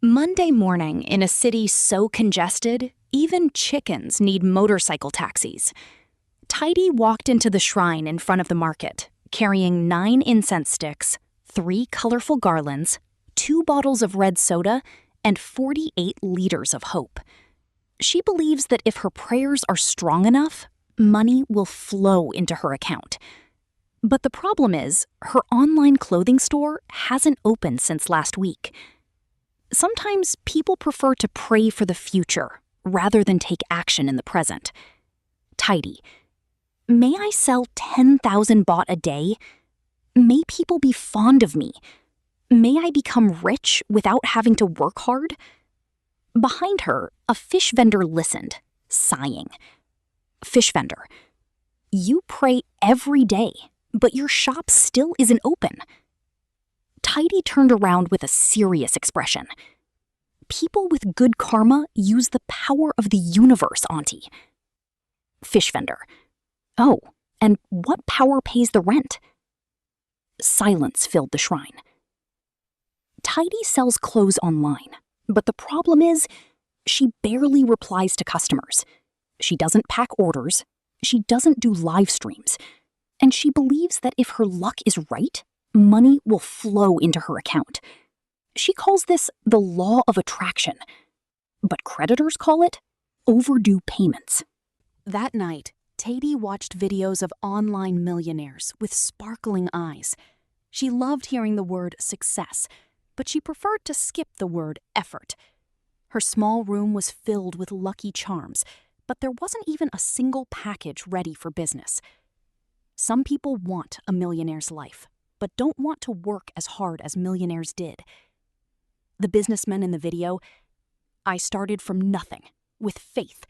Monday morning in a city so congested, even chickens need motorcycle taxis. Taidy walked into the shrine in front of the market, carrying 9 incense sticks, 3 colorful garlands, 2 bottles of red soda, and 48 liters of hope. She believes that if her prayers are strong enough, money will flow into her account. But the problem is, her online clothing store hasn't opened since last week. Sometimes people prefer to pray for the future rather than take action in the present. Taidy, may I sell 10,000 baht a day? May people be fond of me? May I become rich without having to work hard? Behind her, a fish vendor listened, sighing. Fish vendor, you pray every day, but your shop still isn't open. Taidy turned around with a serious expression. People with good karma use the power of the universe, auntie. Fish vendor, oh, and what power pays the rent? Silence filled the shrine. Taidy sells clothes online, but the problem is she barely replies to customers. She doesn't pack orders, she doesn't do live streams, and she believes that if her luck is right, money will flow into her account. She calls this the law of attraction, but creditors call it overdue payments. That night, Taidy watched videos of online millionaires with sparkling eyes. She loved hearing the word success, but she preferred to skip the word effort. Her small room was filled with lucky charms, but there wasn't even a single package ready for business. Some people want a millionaire's life, but don't want to work as hard as millionaires did. The businessman in the video, I started from nothing, with faith.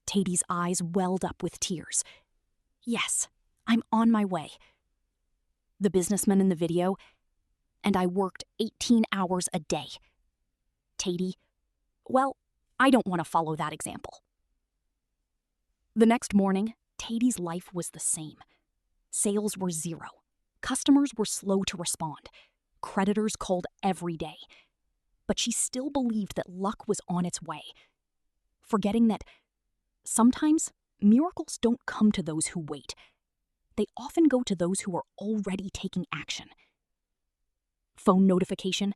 Taidy's eyes welled up with tears. Yes, I'm on my way. The businessman in the video, and I worked 18 hours a day. Taidy, well, I don't want to follow that example. The next morning, Taidy's life was the same. Sales were 0. Customers were slow to respond. Creditors called every day. But she still believed that luck was on its way, forgetting that sometimes miracles don't come to those who wait. They often go to those who are already taking action. Phone notification,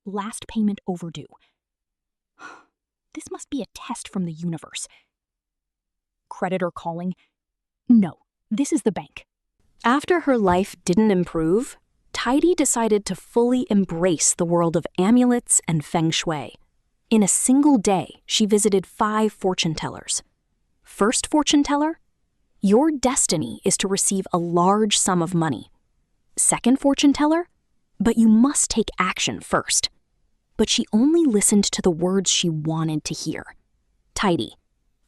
last payment overdue. This must be a test from the universe. Creditor calling, no, this is the bank. After her life didn't improve, Taidy decided to fully embrace the world of amulets and feng shui. In a single day, she visited 5 fortune tellers. First fortune teller, your destiny is to receive a large sum of money. Second fortune teller, but you must take action first. But she only listened to the words she wanted to hear. Taidy,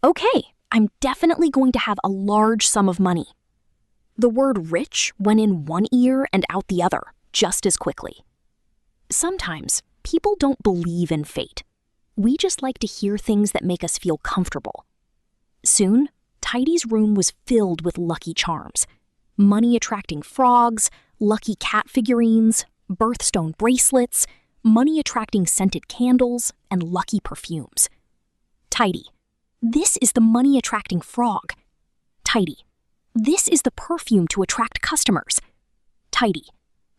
okay, I'm definitely going to have a large sum of money. The word rich went in one ear and out the other just as quickly. Sometimes people don't believe in fate. We just like to hear things that make us feel comfortable. Soon, Taidy's room was filled with lucky charms. Money-attracting frogs, lucky cat figurines, birthstone bracelets, money-attracting scented candles, and lucky perfumes. Taidy, this is the money-attracting frog. Taidy, this is the perfume to attract customers. Taidy,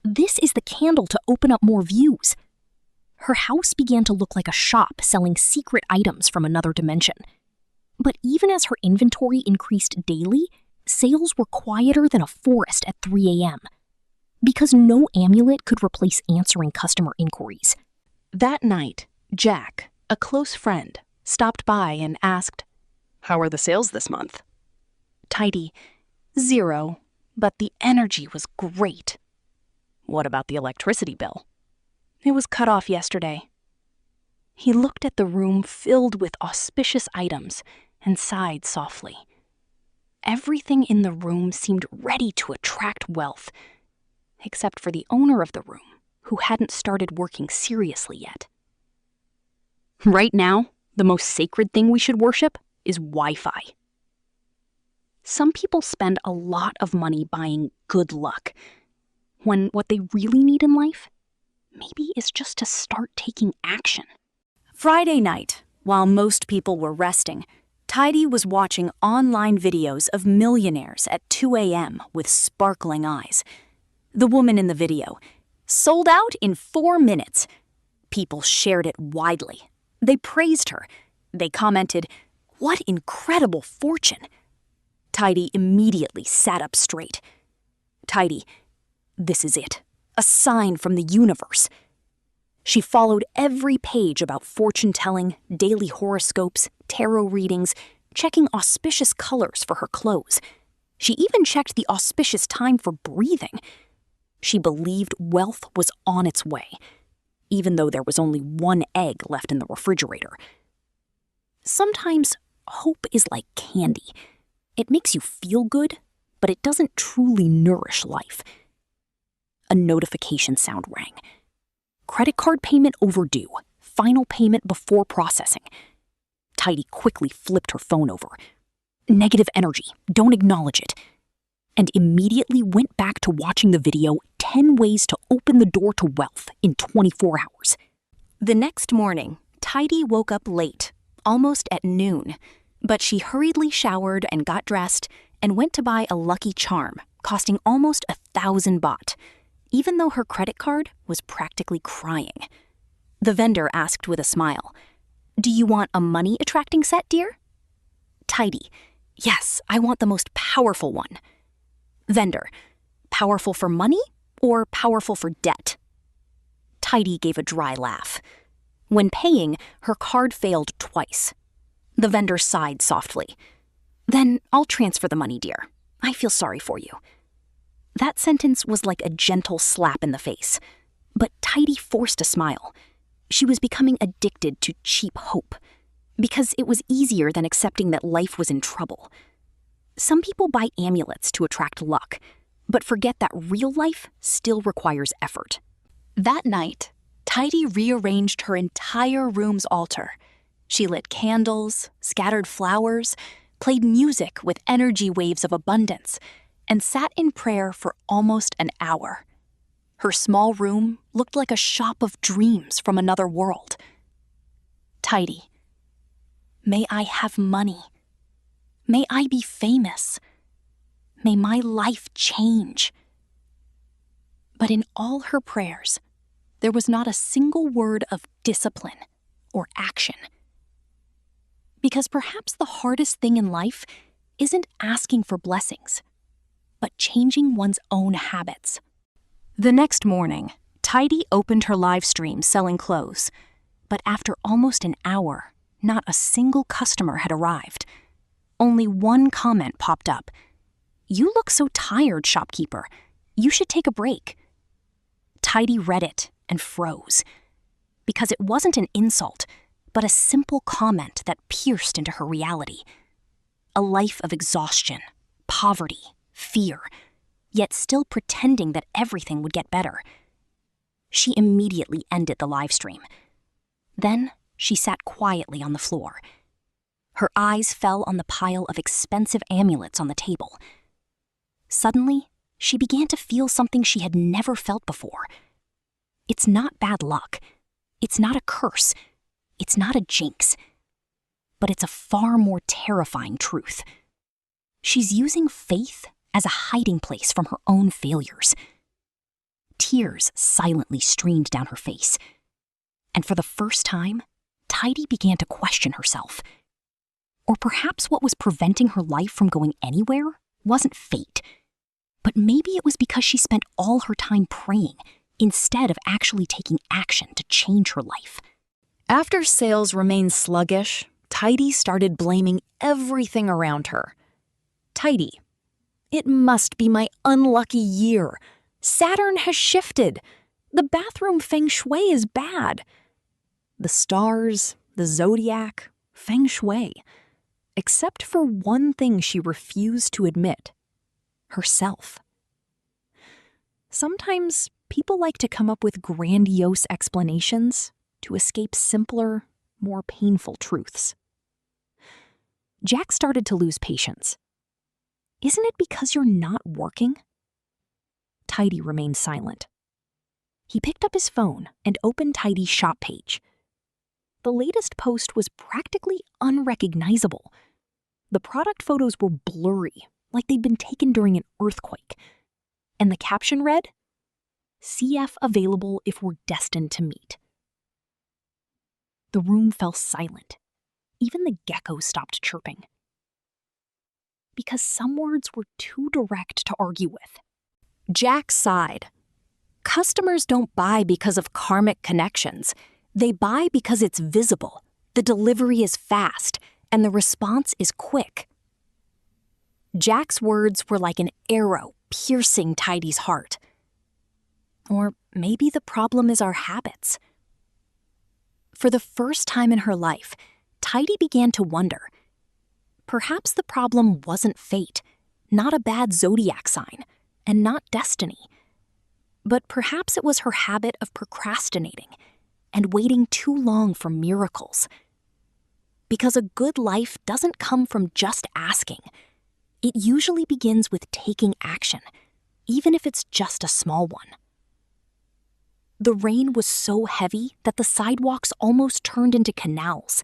this is the candle to open up more views. Her house began to look like a shop selling secret items from another dimension. But even as her inventory increased daily, sales were quieter than a forest at 3 a.m. because no amulet could replace answering customer inquiries. That night, Jack, a close friend, stopped by and asked, "How are the sales this month?" Taidy, 0, but the energy was great. What about the electricity bill? It was cut off yesterday. He looked at the room filled with auspicious items and sighed softly. Everything in the room seemed ready to attract wealth, except for the owner of the room, who hadn't started working seriously yet. Right now, the most sacred thing we should worship is Wi-Fi. Some people spend a lot of money buying good luck, when what they really need in life, maybe is just to start taking action. Friday night, while most people were resting, Taidy was watching online videos of millionaires at 2 a.m. with sparkling eyes. The woman in the video sold out in 4 minutes. People shared it widely. They praised her. They commented, "What incredible fortune!" Taidy immediately sat up straight. Taidy, this is it. A sign from the universe. She followed every page about fortune-telling, daily horoscopes, tarot readings, checking auspicious colors for her clothes. She even checked the auspicious time for breathing. She believed wealth was on its way, even though there was only 1 egg left in the refrigerator. Sometimes hope is like candy. It makes you feel good, but it doesn't truly nourish life. A notification sound rang. Credit card payment overdue. Final payment before processing. Taidy quickly flipped her phone over. Negative energy. Don't acknowledge it. And immediately went back to watching the video 10 ways to open the door to wealth in 24 hours. The next morning, Taidy woke up late, almost at noon, but she hurriedly showered and got dressed and went to buy a lucky charm, costing almost 1,000 baht, even though her credit card was practically crying. The vendor asked with a smile, "Do you want a money-attracting set, dear?" Taidy, "Yes, I want the most powerful one." Vendor, "Powerful for money or powerful for debt?" Taidy gave a dry laugh. When paying, her card failed twice. The vendor sighed softly. "Then I'll transfer the money, dear. I feel sorry for you." That sentence was like a gentle slap in the face. But Taidy forced a smile. She was becoming addicted to cheap hope, because it was easier than accepting that life was in trouble. Some people buy amulets to attract luck, but forget that real life still requires effort. That night, Taidy rearranged her entire room's altar. She lit candles, scattered flowers, played music with energy waves of abundance, and sat in prayer for almost an hour. Her small room looked like a shop of dreams from another world. Taidy, may I have money. May I be famous. May my life change. But in all her prayers, there was not a single word of discipline or action. Because perhaps the hardest thing in life isn't asking for blessings, but changing one's own habits. The next morning, Taidy opened her live stream selling clothes, but after almost an hour, not a single customer had arrived. Only one comment popped up. "You look so tired, shopkeeper. You should take a break." Taidy read it and froze, because it wasn't an insult, but a simple comment that pierced into her reality. A life of exhaustion, poverty, fear, yet still pretending that everything would get better. She immediately ended the live stream. Then she sat quietly on the floor. Her eyes fell on the pile of expensive amulets on the table. Suddenly, she began to feel something she had never felt before. It's not bad luck. It's not a curse. It's not a jinx. But it's a far more terrifying truth. She's using faith as a hiding place from her own failures. Tears silently streamed down her face. And for the first time, Taidy began to question herself. Or perhaps what was preventing her life from going anywhere wasn't fate, but maybe it was because she spent all her time praying instead of actually taking action to change her life. After sales remained sluggish, Taidy started blaming everything around her. Taidy, it must be my unlucky year. Saturn has shifted. The bathroom feng shui is bad. The stars, the zodiac, feng shui. Except for one thing she refused to admit: herself. Sometimes people like to come up with grandiose explanations to escape simpler, more painful truths. Jack started to lose patience. Isn't it because you're not working? Taidy remained silent. He picked up his phone and opened Tidy's shop page. The latest post was practically unrecognizable. The product photos were blurry, like they'd been taken during an earthquake. And the caption read, "CF available if we're destined to meet." The room fell silent. Even the geckos stopped chirping. Because some words were too direct to argue with. Jack sighed. Customers don't buy because of karmic connections. They buy because it's visible, the delivery is fast, and the response is quick. Jack's words were like an arrow piercing Tidy's heart. Or maybe the problem is our habits. For the first time in her life, Tidy began to wonder. Perhaps the problem wasn't fate, not a bad zodiac sign, and not destiny. But perhaps it was her habit of procrastinating and waiting too long for miracles. Because a good life doesn't come from just asking. It usually begins with taking action, even if it's just a small one. The rain was so heavy that the sidewalks almost turned into canals.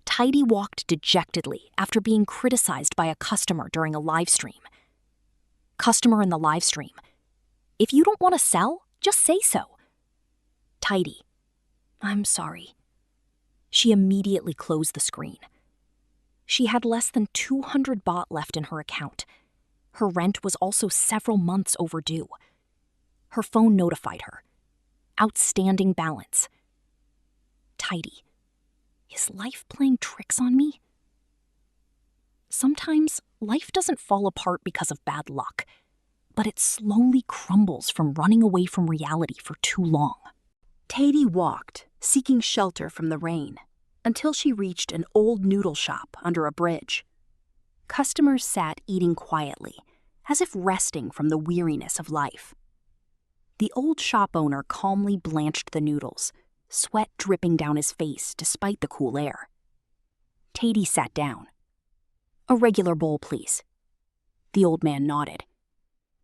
Tidy walked dejectedly after being criticized by a customer during a live stream. Customer in the live stream. If you don't want to sell, just say so. Tidy. I'm sorry. She immediately closed the screen. She had less than 200 baht left in her account. Her rent was also several months overdue. Her phone notified her. Outstanding balance. Tidy. Is life playing tricks on me? Sometimes life doesn't fall apart because of bad luck, but it slowly crumbles from running away from reality for too long. Taidy walked, seeking shelter from the rain, until she reached an old noodle shop under a bridge. Customers sat eating quietly, as if resting from the weariness of life. The old shop owner calmly blanched the noodles, sweat dripping down his face despite the cool air. Taidy sat down. A regular bowl, please. The old man nodded.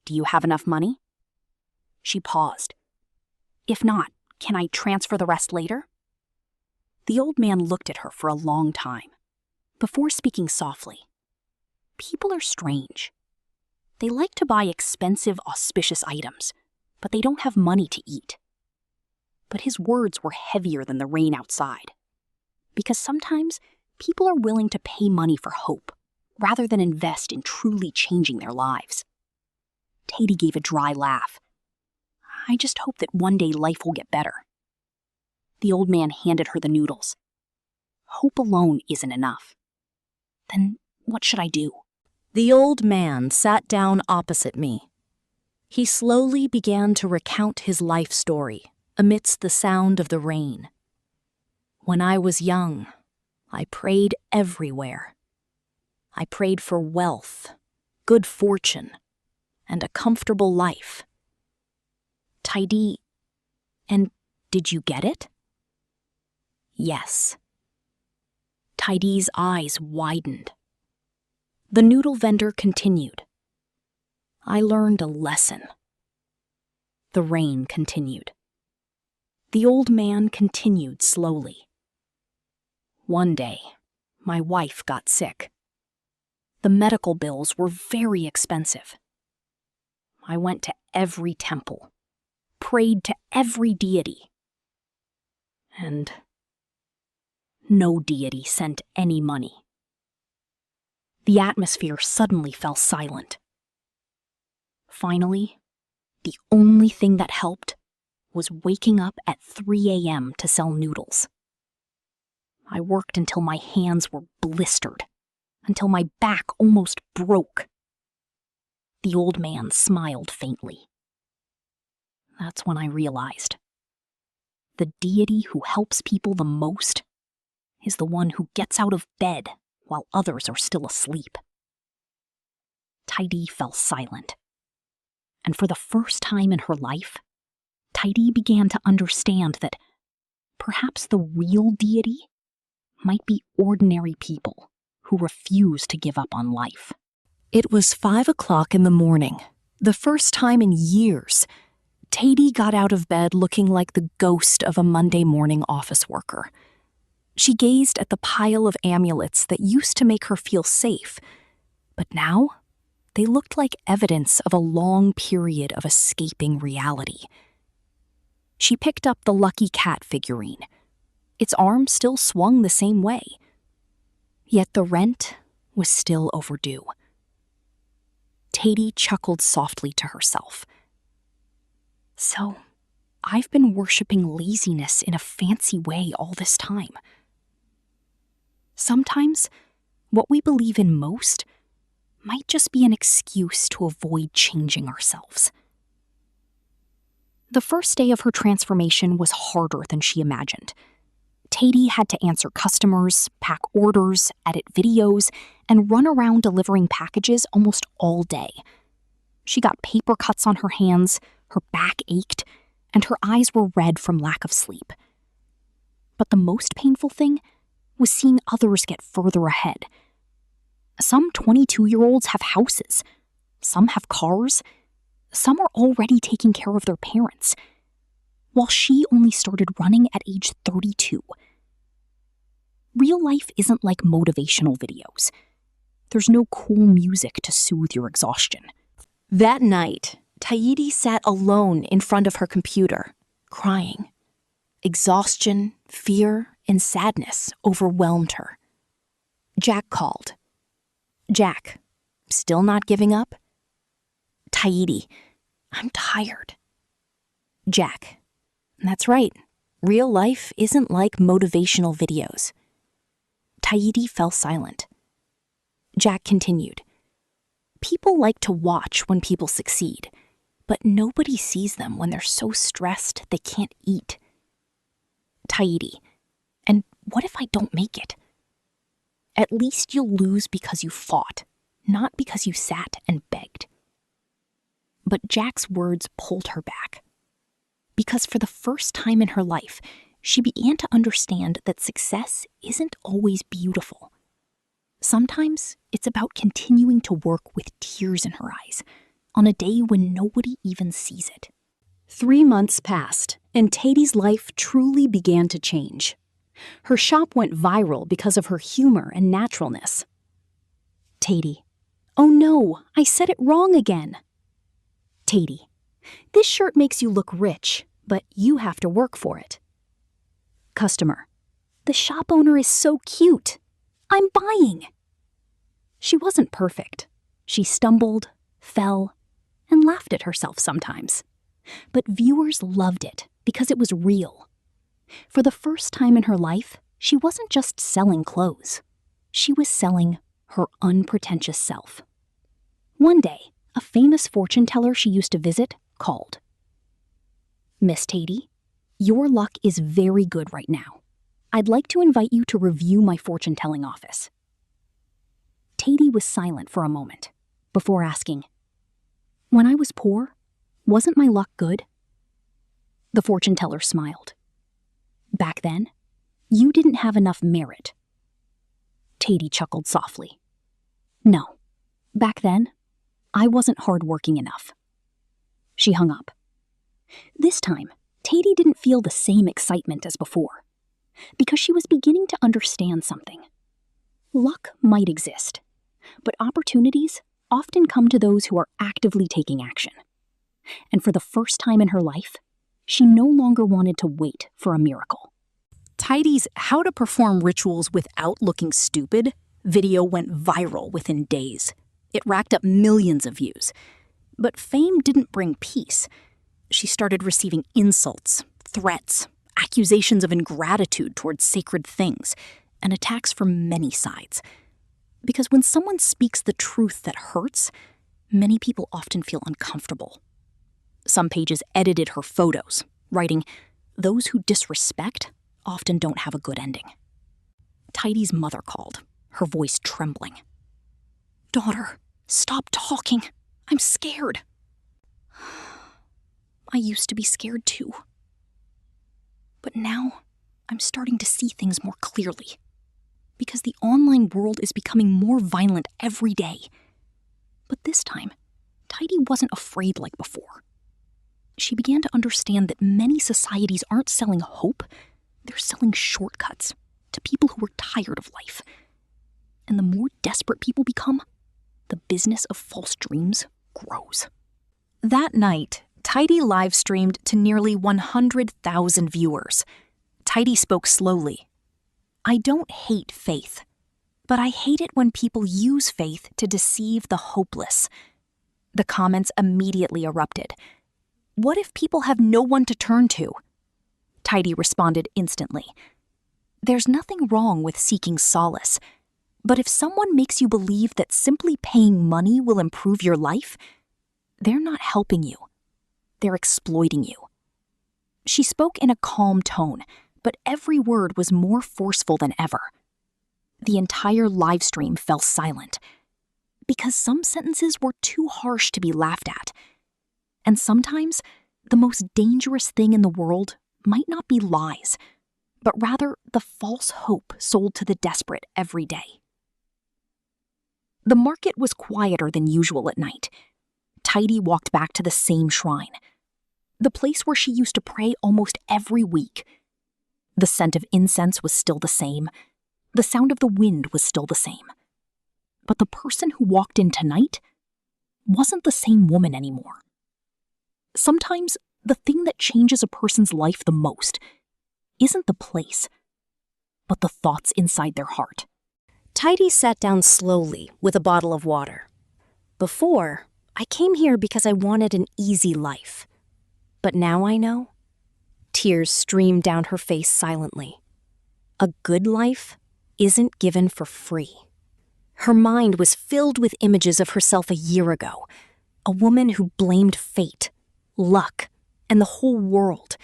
Do you have enough money? She paused. If not, can I transfer the rest later? The old man looked at her for a long time, before speaking softly. People are strange. They like to buy expensive, auspicious items, but they don't have money to eat. But his words were heavier than the rain outside. Because sometimes people are willing to pay money for hope, rather than invest in truly changing their lives. Taidy gave a dry laugh. I just hope that one day life will get better. The old man handed her the noodles. Hope alone isn't enough. Then what should I do? The old man sat down opposite me. He slowly began to recount his life story amidst the sound of the rain. When I was young, I prayed everywhere. I prayed for wealth, good fortune, and a comfortable life. Taidy, and did you get it? Yes. Taidy's eyes widened. The noodle vendor continued. I learned a lesson. The rain continued. The old man continued slowly. One day, my wife got sick. The medical bills were very expensive. I went to every temple, prayed to every deity, and no deity sent any money. The atmosphere suddenly fell silent. Finally, the only thing that helped was waking up at 3 a.m. to sell noodles. I worked until my hands were blistered, until my back almost broke. The old man smiled faintly. That's when I realized the deity who helps people the most is the one who gets out of bed while others are still asleep. Taidy fell silent. And for the first time in her life, Taidy began to understand that perhaps the real deity might be ordinary people who refuse to give up on life. It was 5 o'clock in the morning, the first time in years. Taidy got out of bed looking like the ghost of a Monday morning office worker. She gazed at the pile of amulets that used to make her feel safe, but now they looked like evidence of a long period of escaping reality. She picked up the lucky cat figurine. Its arm still swung the same way. Yet the rent was still overdue. Taidy chuckled softly to herself. So, I've been worshipping laziness in a fancy way all this time. Sometimes, what we believe in most might just be an excuse to avoid changing ourselves. The first day of her transformation was harder than she imagined. Taidy had to answer customers, pack orders, edit videos, and run around delivering packages almost all day. She got paper cuts on her hands, her back ached, and her eyes were red from lack of sleep. But the most painful thing was seeing others get further ahead. Some 22-year-olds have houses. Some have cars. Some are already taking care of their parents, while she only started running at age 32. Real life isn't like motivational videos. There's no cool music to soothe your exhaustion. That night, Taidy sat alone in front of her computer, crying. Exhaustion, fear, and sadness overwhelmed her. Jack called. Jack, still not giving up? Taidy, I'm tired. Jack, that's right. Real life isn't like motivational videos. Taidy fell silent. Jack continued. People like to watch when people succeed, but nobody sees them when they're so stressed they can't eat. Taidy, and what if I don't make it? At least you'll lose because you fought, not because you sat and begged. But Jack's words pulled her back. Because for the first time in her life, she began to understand that success isn't always beautiful. Sometimes it's about continuing to work with tears in her eyes, on a day when nobody even sees it. 3 months passed, and Taidy's life truly began to change. Her shop went viral because of her humor and naturalness. Taidy, oh no, I said it wrong again. Taidy, this shirt makes you look rich, but you have to work for it. Customer, the shop owner is so cute. I'm buying. She wasn't perfect. She stumbled, fell, and laughed at herself sometimes. But viewers loved it because it was real. For the first time in her life, she wasn't just selling clothes. She was selling her unpretentious self. One day, a famous fortune teller she used to visit called. Miss Taidy, your luck is very good right now. I'd like to invite you to review my fortune-telling office. Taidy was silent for a moment before asking, when I was poor, wasn't my luck good? The fortune teller smiled. Back then, you didn't have enough merit. Taidy chuckled softly. No, back then, I wasn't hardworking enough. She hung up. This time, Taidy didn't feel the same excitement as before, because she was beginning to understand something. Luck might exist, but opportunities often come to those who are actively taking action. And for the first time in her life, she no longer wanted to wait for a miracle. Taidy's How to Perform Rituals Without Looking Stupid video went viral within days. It racked up millions of views. But fame didn't bring peace. She started receiving insults, threats, accusations of ingratitude towards sacred things, and attacks from many sides. Because when someone speaks the truth that hurts, many people often feel uncomfortable. Some pages edited her photos, writing, "Those who disrespect often don't have a good ending." Taidy's mother called, her voice trembling. "Daughter, stop talking. I'm scared." I used to be scared too. But now, I'm starting to see things more clearly. Because the online world is becoming more violent every day. But this time, Taidy wasn't afraid like before. She began to understand that many societies aren't selling hope, they're selling shortcuts to people who are tired of life. And the more desperate people become, the business of false dreams grows. That night, Taidy live-streamed to nearly 100,000 viewers. Taidy spoke slowly. "I don't hate faith, but I hate it when people use faith to deceive the hopeless." The comments immediately erupted. "What if people have no one to turn to?" Taidy responded instantly. "There's nothing wrong with seeking solace, but if someone makes you believe that simply paying money will improve your life, they're not helping you. They're exploiting you." She spoke in a calm tone, but every word was more forceful than ever. The entire live stream fell silent, because some sentences were too harsh to be laughed at. And sometimes, the most dangerous thing in the world might not be lies, but rather the false hope sold to the desperate every day. The market was quieter than usual at night. Taidy walked back to the same shrine, the place where she used to pray almost every week. The scent of incense was still the same. The sound of the wind was still the same. But the person who walked in tonight wasn't the same woman anymore. Sometimes the thing that changes a person's life the most isn't the place, but the thoughts inside their heart. Taidy sat down slowly with a bottle of water. "Before, I came here because I wanted an easy life. But now I know." Tears streamed down her face silently. A good life isn't given for free. Her mind was filled with images of herself a year ago, a woman who blamed fate, luck, and the whole world,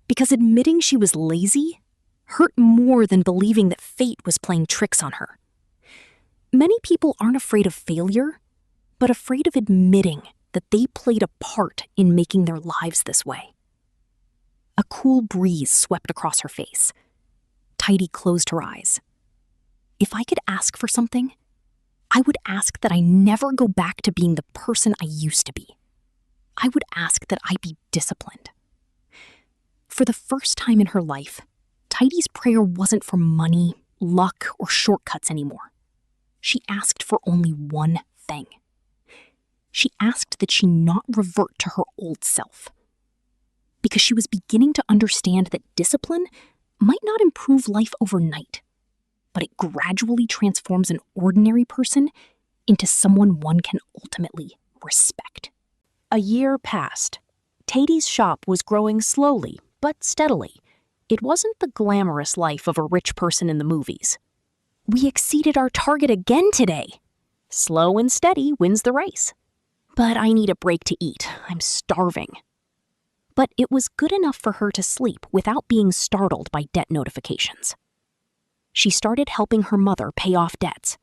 because admitting she was lazy hurt more than believing that fate was playing tricks on her. Many people aren't afraid of failure, but afraid of admitting that they played a part in making their lives this way. A cool breeze swept across her face. Taidy closed her eyes. "If I could ask for something, I would ask that I never go back to being the person I used to be. I would ask that I be disciplined." For the first time in her life, Taidy's prayer wasn't for money, luck, or shortcuts anymore. She asked for only one thing. She asked that she not revert to her old self. Because she was beginning to understand that discipline might not improve life overnight, but it gradually transforms an ordinary person into someone one can ultimately respect. A year passed. Taidy's shop was growing slowly, but steadily. It wasn't the glamorous life of a rich person in the movies. "We exceeded our target again today. Slow and steady wins the race. But I need a break to eat. I'm starving." But it was good enough for her to sleep without being startled by debt notifications. She started helping her mother pay off debts.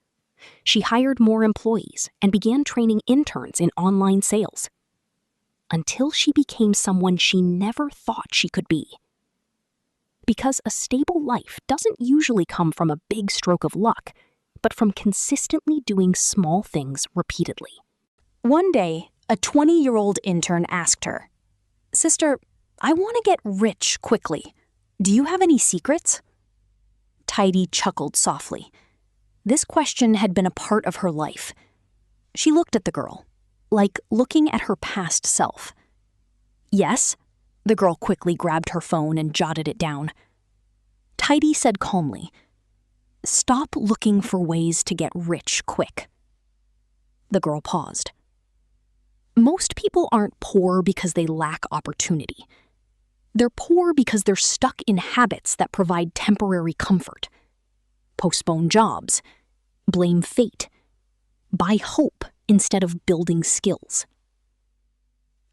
She hired more employees and began training interns in online sales. Until she became someone she never thought she could be. Because a stable life doesn't usually come from a big stroke of luck, but from consistently doing small things repeatedly. One day, a 20-year-old intern asked her, "Sister, I want to get rich quickly. Do you have any secrets?" Taidy chuckled softly. This question had been a part of her life. She looked at the girl, like looking at her past self. "Yes." The girl quickly grabbed her phone and jotted it down. Taidy said calmly, "Stop looking for ways to get rich quick." The girl paused. Most people aren't poor because they lack opportunity. They're poor because they're stuck in habits that provide temporary comfort. Postpone jobs, blame fate, buy hope instead of building skills.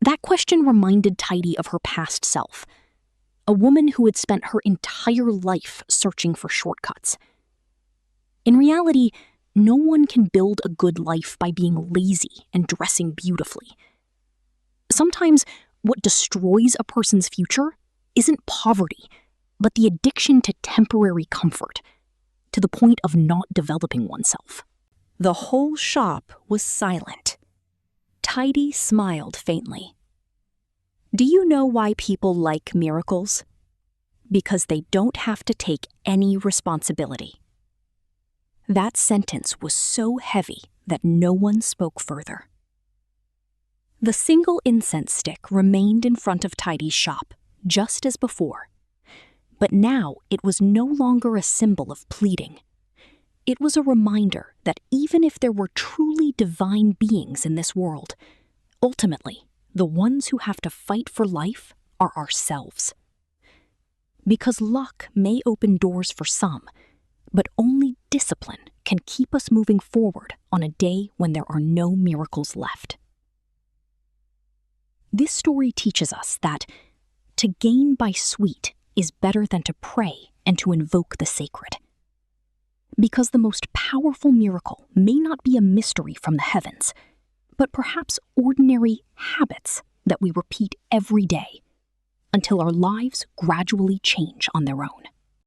That question reminded Taidy of her past self, a woman who had spent her entire life searching for shortcuts. In reality, no one can build a good life by being lazy and dressing beautifully. Sometimes what destroys a person's future isn't poverty, but the addiction to temporary comfort, to the point of not developing oneself. The whole shop was silent. Taidy smiled faintly. Do you know why people like miracles? Because they don't have to take any responsibility. That sentence was so heavy that no one spoke further. The single incense stick remained in front of Tidy's shop, just as before. But now it was no longer a symbol of pleading. It was a reminder that even if there were truly divine beings in this world, ultimately, the ones who have to fight for life are ourselves. Because luck may open doors for some, but only discipline can keep us moving forward on a day when there are no miracles left. This story teaches us that to gain by sweet is better than to pray and to invoke the sacred. Because the most powerful miracle may not be a mystery from the heavens, but perhaps ordinary habits that we repeat every day until our lives gradually change on their own.